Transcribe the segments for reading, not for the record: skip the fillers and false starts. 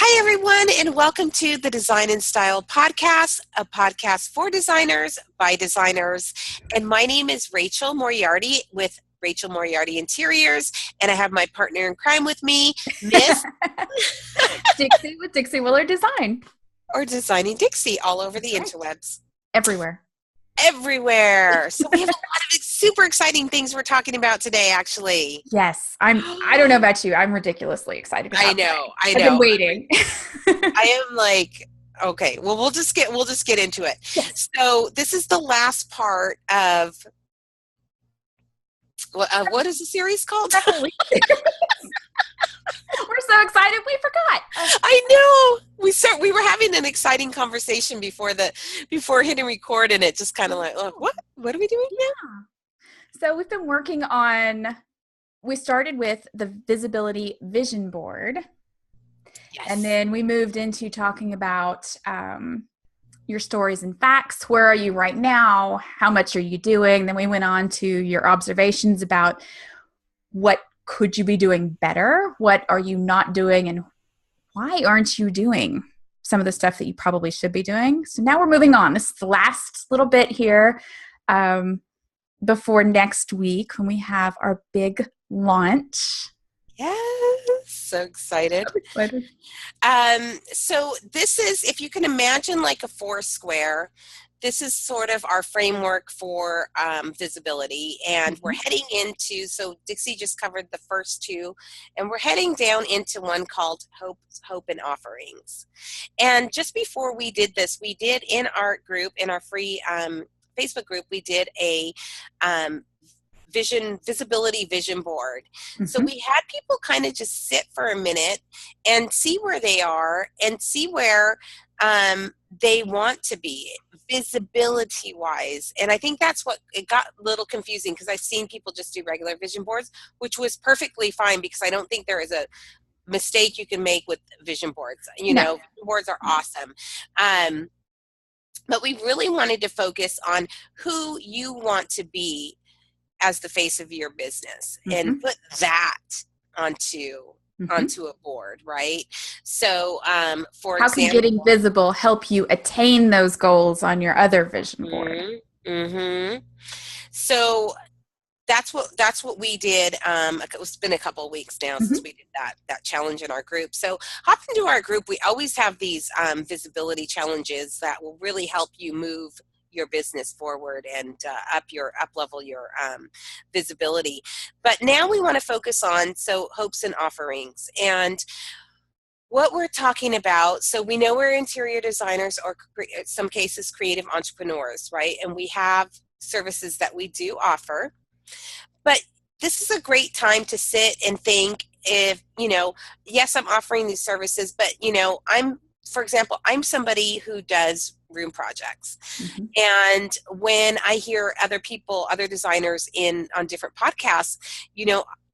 Hi, everyone, and welcome to the Design and Style podcast, a podcast for designers by designers. And my name is Rachel Moriarty with Rachel Moriarty Interiors, and I have my partner in crime with me, Miss Dixie with Dixie Willer Design. or Designing Dixie all over the That's right. interwebs. Everywhere. So we have a lot of super exciting things we're talking about today, actually. Yes. I don't know about you. I'm ridiculously excited about I today. know. I've been waiting. I am like, okay, well, we'll just get into it. Yes. So this is the last part of what is the series called? We're so excited we forgot. I know. We were having an exciting conversation before hitting record, and it just kind of like, oh, what are we doing now? So we've been working on. We started with the visibility vision board. Yes. And then we moved into talking about your stories and facts. Where are you right now? How much are you doing? Then we went on to your observations about what could you be doing better? What are you not doing? And why aren't you doing some of the stuff that you probably should be doing? So now we're moving on. This is the last little bit here before next week when we have our big launch. Yes, so excited. So this is, if you can imagine like a Foursquare, this is sort of our framework for visibility, and we're heading into, so Dixie just covered the first two, and we're heading down into one called Hope and Offerings. And just before we did this, we did in our group, in our free Facebook group, we did a visibility vision board. So we had people kind of just sit for a minute and see where they are and see where they want to be visibility wise. And I think that's what it got a little confusing, because I've seen people just do regular vision boards, which was perfectly fine, because I don't think there is a mistake you can make with vision boards. You know, vision boards are awesome. But we really wanted to focus on who you want to be as the face of your business and put that onto a board, right? So, for how example, can getting visible help you attain those goals on your other vision board? So that's what we did. It's been a couple of weeks now since we did that challenge in our group. So hop into our group. We always have these visibility challenges that will really help you move your business forward and up level your visibility. But now we want to focus on hopes and offerings, and what we're talking about. So we know we're interior designers, or in some cases creative entrepreneurs, right? And we have services that we do offer, but this is a great time to sit and think, if yes, I'm offering these services, but for example, I'm somebody who does room projects. And when I hear other designers on different podcasts,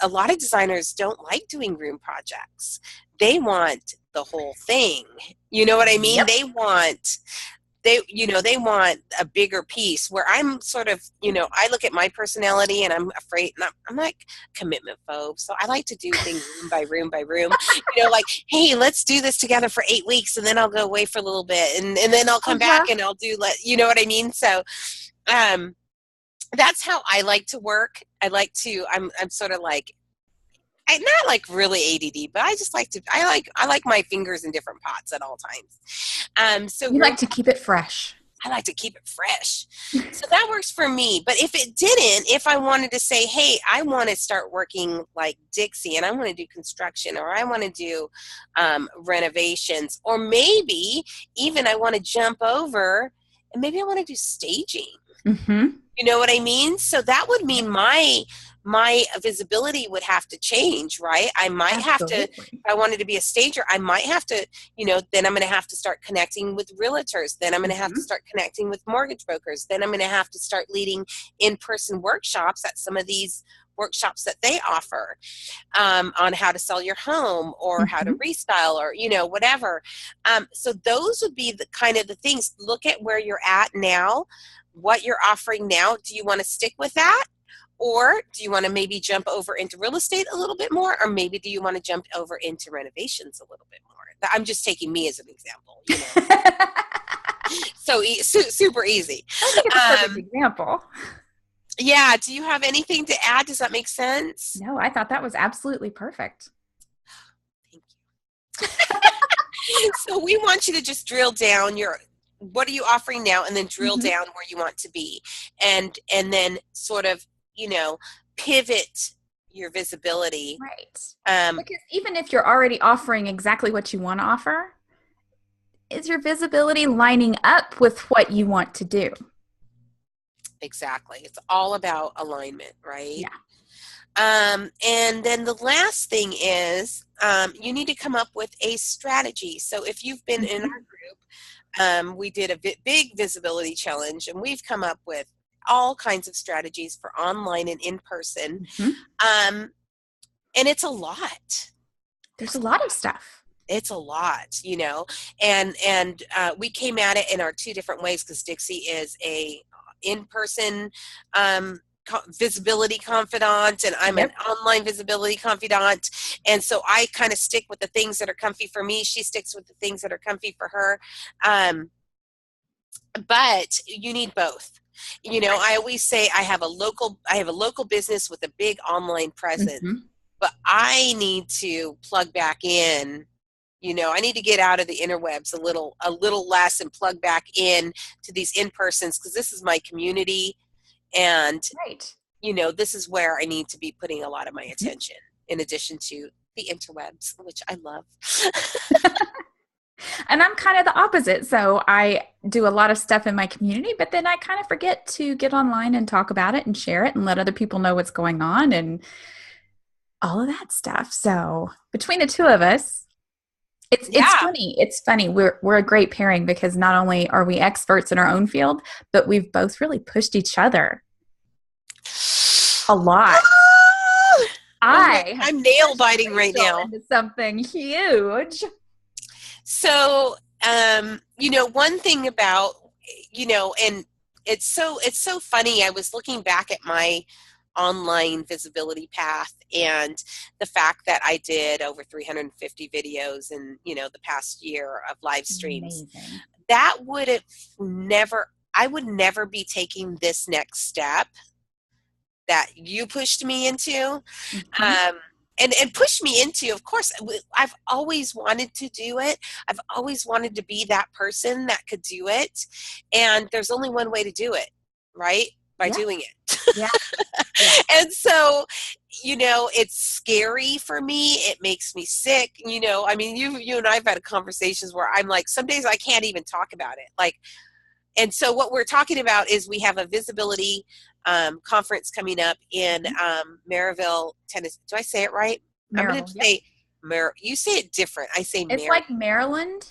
a lot of designers don't like doing room projects. They want the whole thing. You know what I mean? Yep. They want a bigger piece, where I'm sort of, I look at my personality and I'm afraid, and I'm like commitment phobe. So I like to do things room by room by room, like, hey, let's do this together for 8 weeks, and then I'll go away for a little bit, and then I'll come back and I'll do, you know what I mean? So, that's how I like to work. I'm sort of like, I'm not like really ADD, but I just like I like my fingers in different pots at all times. So you like to keep it fresh. I like to keep it fresh. So that works for me. But if I wanted to say, hey, I want to start working like Dixie, and I want to do construction, or I want to do renovations, or maybe even I want to jump over and maybe I want to do staging. You know what I mean? So that would mean my visibility would have to change, right? I might have to, if I wanted to be a stager, I might have to, then I'm going to have to start connecting with realtors. Then I'm going to have to start connecting with mortgage brokers. Then I'm going to have to start leading in-person workshops at some of these workshops that they offer on how to sell your home, or how to restyle, or whatever. So those would be the kind of the things. Look at where you're at now, what you're offering now. Do you want to stick with that? Or do you want to maybe jump over into real estate a little bit more? Or maybe do you want to jump over into renovations a little bit more? I'm just taking me as an example, So super easy. I think it's a perfect example. Yeah. Do you have anything to add? Does that make sense? No, I thought that was absolutely perfect. Thank you. So we want you to just drill down what are you offering now, and then drill down where you want to be, and then sort of, pivot your visibility. Right. Because even if you're already offering exactly what you want to offer, is your visibility lining up with what you want to do? Exactly. It's all about alignment, right? Yeah. And then the last thing is you need to come up with a strategy. So if you've been in our group, we did a big visibility challenge, and we've come up with all kinds of strategies for online and in person. And it's a lot. There's a lot of stuff. It's a lot, and we came at it in our two different ways, because Dixie is a in-person visibility confidant, and I'm an online visibility confidant. And so I kind of stick with the things that are comfy for me. She sticks with the things that are comfy for her. But you need both. I always say I have a local business with a big online presence, but I need to plug back in. I need to get out of the interwebs a little less and plug back in to these in-persons, because this is my community. And, this is where I need to be putting a lot of my attention, in addition to the interwebs, which I love. And I'm kind of the opposite. So I do a lot of stuff in my community, but then I kind of forget to get online and talk about it and share it and let other people know what's going on and all of that stuff. So between the two of us, it's funny. It's funny. We're a great pairing, because not only are we experts in our own field, but we've both really pushed each other a lot. I'm nail biting right now into something huge. So, one thing about, and it's so funny. I was looking back at my online visibility path, and the fact that I did over 350 videos in, the past year of live streams. Amazing. That I would never be taking this next step that you pushed me into. And push me into, of course, I've always wanted to do it. I've always wanted to be that person that could do it. And there's only one way to do it, right? By doing it. Yeah. And so, it's scary for me. It makes me sick. I mean, you and I have had conversations where I'm like, some days I can't even talk about it. And so what we're talking about is we have a visibility conference coming up in Maryville, Tennessee. Do I say it right? I'm going to say you say it different. I say it's like Maryland,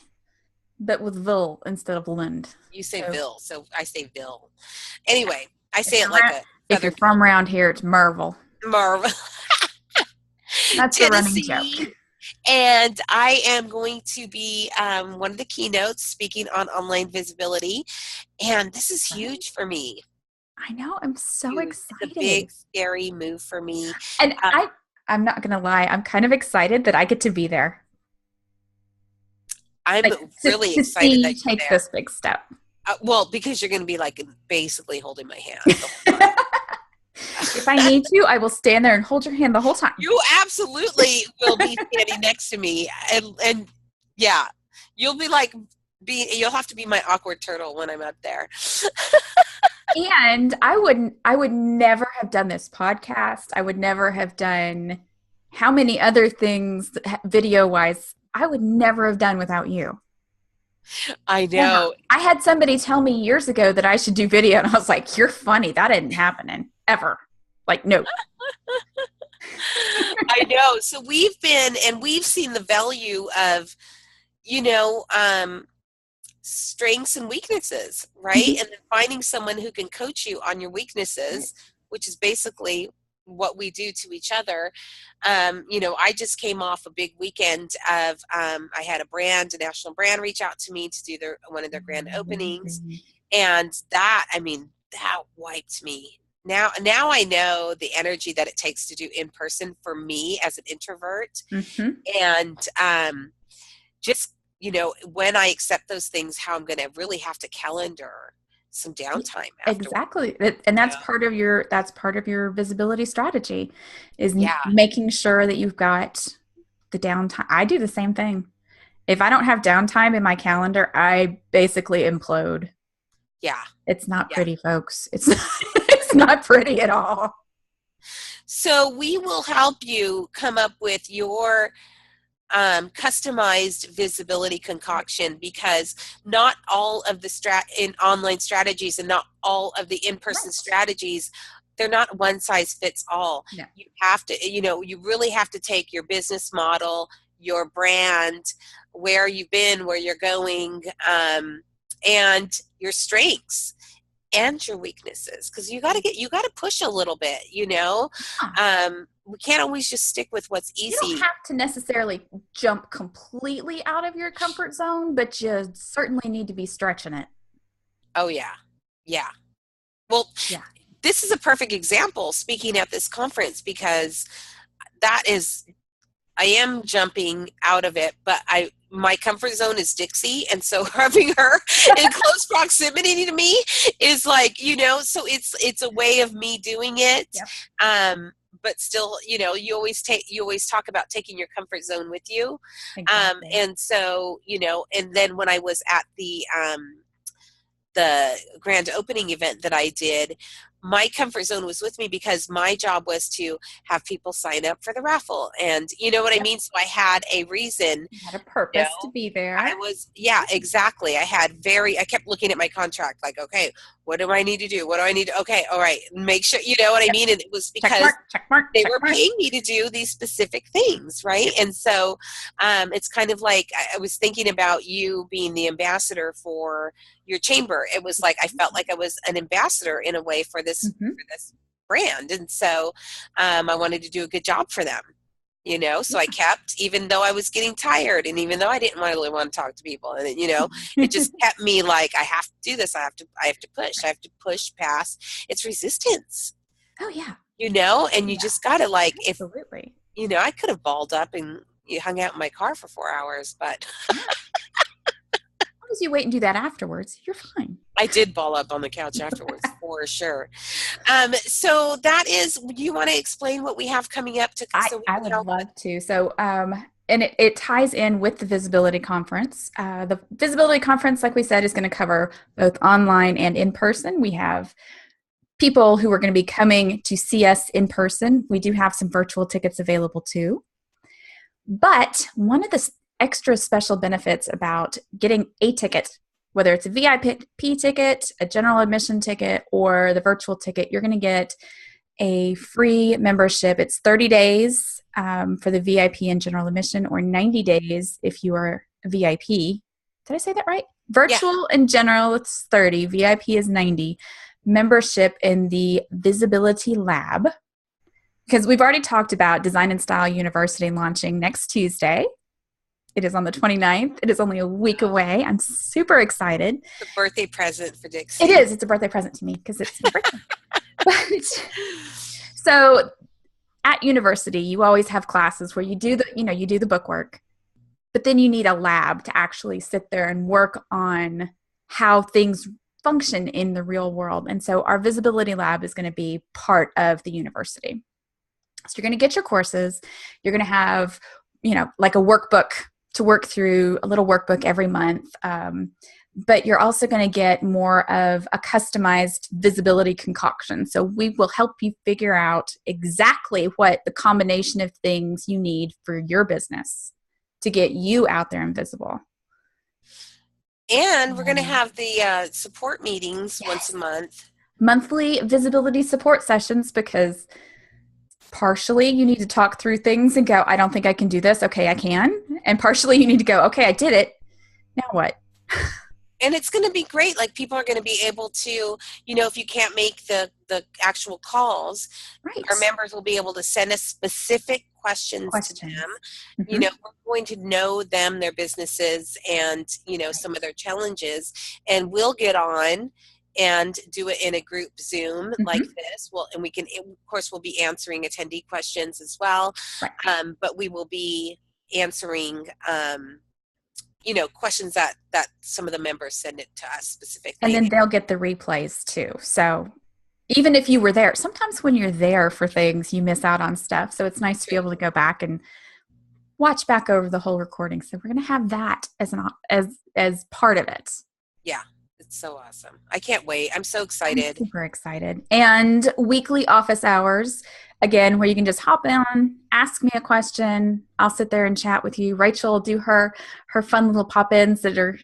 but with Ville instead of Lind. You say Ville, so I say Ville. Anyway, I say it like a. If you're from around here, it's Merville. That's a running joke. And I am going to be one of the keynotes speaking on online visibility. And this is huge for me. I know. I'm so excited. It's a big, scary move for me. And I'm not going to lie. I'm kind of excited that I get to be there. I'm really excited that you take this big step. Well, because you're going to be basically holding my hand. If I need to, I will stand there and hold your hand the whole time. You absolutely will be standing next to me, and yeah, you'll be you'll have to be my awkward turtle when I'm up there. And I would never have done this podcast. I would never have done how many other things video wise. I would never have done without you. I know. I had somebody tell me years ago that I should do video, and I was like, "You're funny. That isn't happening ever." No. I know. So we've seen the value of, strengths and weaknesses, right? And then finding someone who can coach you on your weaknesses, which is basically what we do to each other. I just came off a big weekend of, I had a national brand reach out to me to do one of their grand openings. And that wiped me. Now I know the energy that it takes to do in person for me as an introvert. And just, when I accept those things, how I'm going to really have to calendar some downtime afterward. Exactly. And that's part of your visibility strategy is Yeah. making sure that you've got the downtime. I do the same thing. If I don't have downtime in my calendar, I basically implode. Yeah. It's not Yeah. pretty, folks. It's not pretty at all. So we will help you come up with your customized visibility concoction, because not all of the in online strategies and not all of the in-person Right. strategies, they're not one size fits all. No. You have to, you really have to take your business model, your brand, where you've been, where you're going, and your strengths and your weaknesses, because you got to push a little bit. We can't always just stick with what's You don't easy. have to necessarily jump completely out of your comfort zone, but you certainly need to be stretching it. Oh yeah. Well, Yeah. this is a perfect example, speaking at this conference, because I am jumping out of it, but my comfort zone is Dixie, and so having her in close proximity to me is like, so it's a way of me doing it. Yep. But still, you always talk about taking your comfort zone with you. Exactly. And so, and then when I was at the grand opening event that I did, my comfort zone was with me, because my job was to have people sign up for the raffle. And you know what I mean? So I had a reason. You had a purpose to be there. Exactly. I kept looking at my contract like, okay, what do I need to do? What do I need to, okay, all right, make sure, you know what I mean? And it was because they were paying me to do these specific things, right? And so it's kind of like, I was thinking about you being the ambassador for your chamber. It was like I felt like I was an ambassador in a way for this brand, and so I wanted to do a good job for them. So I kept, even though I was getting tired, and even though I didn't really want to talk to people, and it just kept me like, I have to do this. I have to push past its resistance. Oh yeah. And you just gotta, like, absolutely. If I could have balled up and hung out in my car for 4 hours, but As long as you wait and do that afterwards, you're fine. I did ball up on the couch afterwards for sure. So that is, do you want to explain what we have coming up? I would love to. So, and it ties in with the visibility conference. The visibility conference, like we said, is going to cover both online and in person. We have people who are going to be coming to see us in person. We do have some virtual tickets available too. But one of the extra special benefits about getting a ticket, whether it's a VIP ticket, a general admission ticket, or the virtual ticket, you're going to get a free membership. It's 30 days for the VIP and general admission, or 90 days if you are a VIP. Did I say that right? Virtual and general, it's 30. VIP is 90. Membership in the Visibility Lab. Because we've already talked about Design+Style University launching next Tuesday. It is on the 29th. It is only a week away. I'm super excited. The birthday present for Dixie. It is. It's a birthday present to me because it's my birthday. So at university, you always have classes where you do the bookwork, but then you need a lab to actually sit there and work on how things function in the real world. And so our visibility lab is going to be part of the university. So you're going to get your courses. You're going to have, like a workbook to work through, a little workbook every month. But you're also going to get more of a customized visibility concoction. So we will help you figure out exactly what the combination of things you need for your business to get you out there and visible. And we're going to have the support meetings once a month. Monthly visibility support sessions, because partially you need to talk through things and go, I don't think I can do this. Okay, I can. And partially you need to go, okay, I did it. Now what? And it's going to be great. Like, people are going to be able to, if you can't make the actual calls, right, our members will be able to send us specific questions to them. Mm-hmm. We're going to know them, their businesses, and, some of their challenges. And we'll get on and do it in a group Zoom like this. And we can, of course, we'll be answering attendee questions as well. Right. But we will be answering questions that some of the members send it to us And specifically. then they'll get the replays too. So even if you were there, sometimes when you're there for things, you miss out on stuff. So it's nice to be able to go back and watch back over the whole recording. So we're going to have that as part of it. Yeah, it's so awesome. I can't wait. I'm so I'm excited. super excited. And weekly office hours, again, where you can just hop in, ask me a question. I'll sit there and chat with you. Rachel will do her fun little pop-ins that are,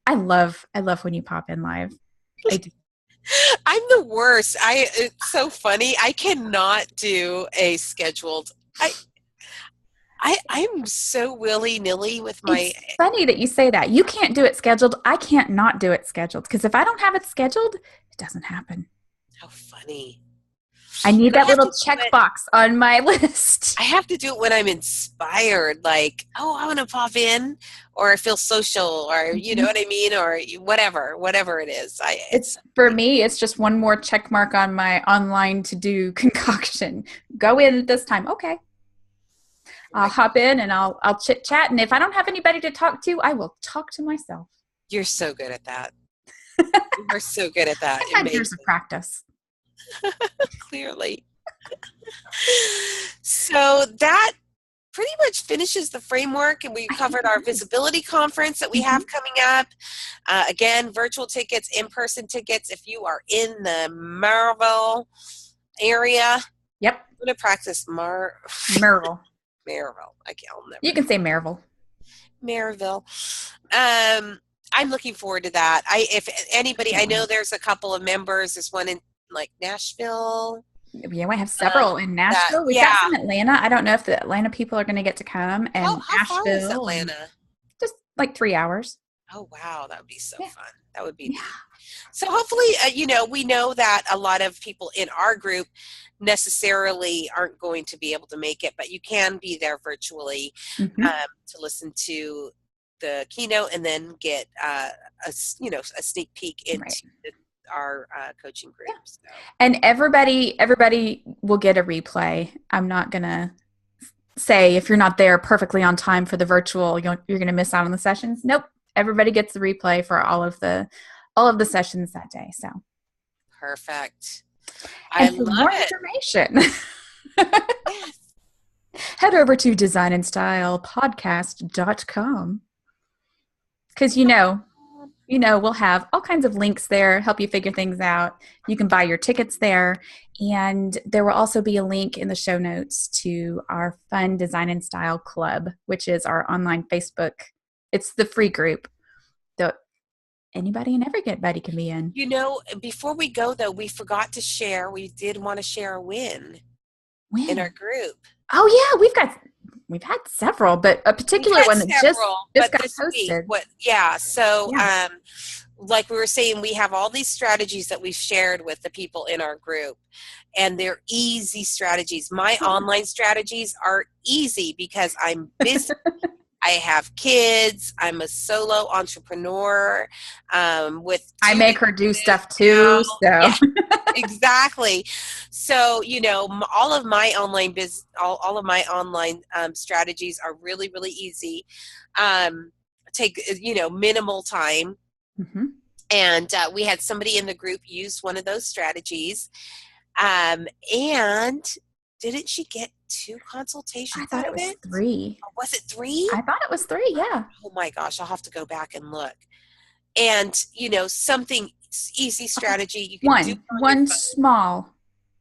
I love when you pop in live. I do. I'm the worst. It's so funny. I cannot do a scheduled. I'm so willy-nilly with my. It's funny that you say that. You can't do it scheduled. I can't not do it scheduled because if I don't have it scheduled, it doesn't happen. How funny. I need But that little checkbox on my list. I have to do it when I'm inspired, like, oh, I want to pop in, or I feel social, or you know what I mean, or whatever it is. It's for me, it's just one more check mark on my online to-do concoction. Go in at this time. Okay. I'll hop in and I'll chit chat. And if I don't have anybody to talk to, I will talk to myself. You're so good at that. You're so good at that. I had years of practice. Clearly. So that pretty much finishes the framework, and we covered our visibility conference that we have coming up. Again, virtual tickets, in-person tickets. If you are in the Maryville area, yep, I'm going to practice Maryville. I can't remember. You can say Maryville. Maryville. I'm looking forward to that. If anybody, I know there's a couple of members. There's one in like Nashville. Yeah, we have several in Nashville. We've got some in Atlanta. I don't know if the Atlanta people are going to get to come. And how Nashville, far is Atlanta? Just like 3 hours. Oh, wow. That would be so fun. That would be neat. So hopefully, we know that a lot of people in our group necessarily aren't going to be able to make it, but you can be there virtually to listen to the keynote and then get a sneak peek into our coaching group. So. And everybody will get a replay. I'm not going to say if you're not there perfectly on time for the virtual, you're going to miss out on the sessions. Nope. Everybody gets the replay for all of the sessions that day. So perfect. And for more information, head over to designandstylepodcast.com. Because we'll have all kinds of links there, help you figure things out. You can buy your tickets there. And there will also be a link in the show notes to our fun Design and Style Club, which is our online Facebook. It's the free group that anybody and everybody can be in. Before we go, though, we forgot to share. We did want to share a win in our group. Oh, yeah. We've had several, but a particular one that just got posted. Like we were saying, we have all these strategies that we've shared with the people in our group, and they're easy strategies. My online strategies are easy because I'm busy. I have kids. I'm a solo entrepreneur. I make her do stuff too. So yeah, exactly. So all of my online strategies are really, really easy. Take minimal time. And we had somebody in the group use one of those strategies. And didn't she get 2 consultations? I thought it was 3. Oh, was it 3? I thought it was 3, yeah. Oh my gosh, I'll have to go back and look. And, something easy strategy. You can do one small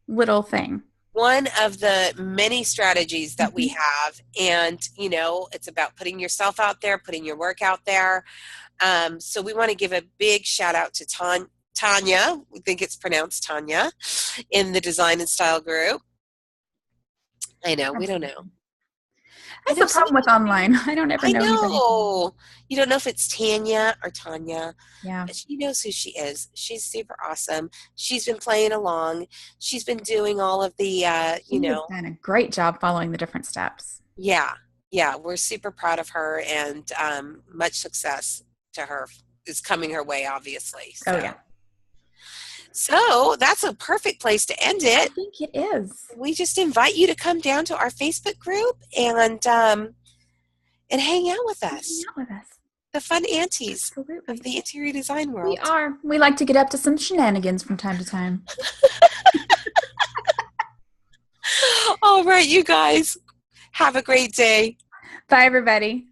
little thing. One of the many strategies that we have. And, it's about putting yourself out there, putting your work out there. So we want to give a big shout out to Tanya. We think it's pronounced Tanya in the Design and Style group. I know. We don't know. That's the problem with online. I don't ever know. Anybody. You don't know if it's Tanya or Tanya. Yeah. But she knows who she is. She's super awesome. She's been playing along. She's been doing all of the, She's done a great job following the different steps. Yeah. Yeah. We're super proud of her, and much success to her is coming her way, obviously. So. Oh, yeah. So that's a perfect place to end it. I think it is. We just invite you to come down to our Facebook group and hang out with us. Hang out with us. the fun aunties Absolutely. of the interior design world. We are. We like to get up to some shenanigans from time to time. All right, you guys, have a great day. Bye, everybody.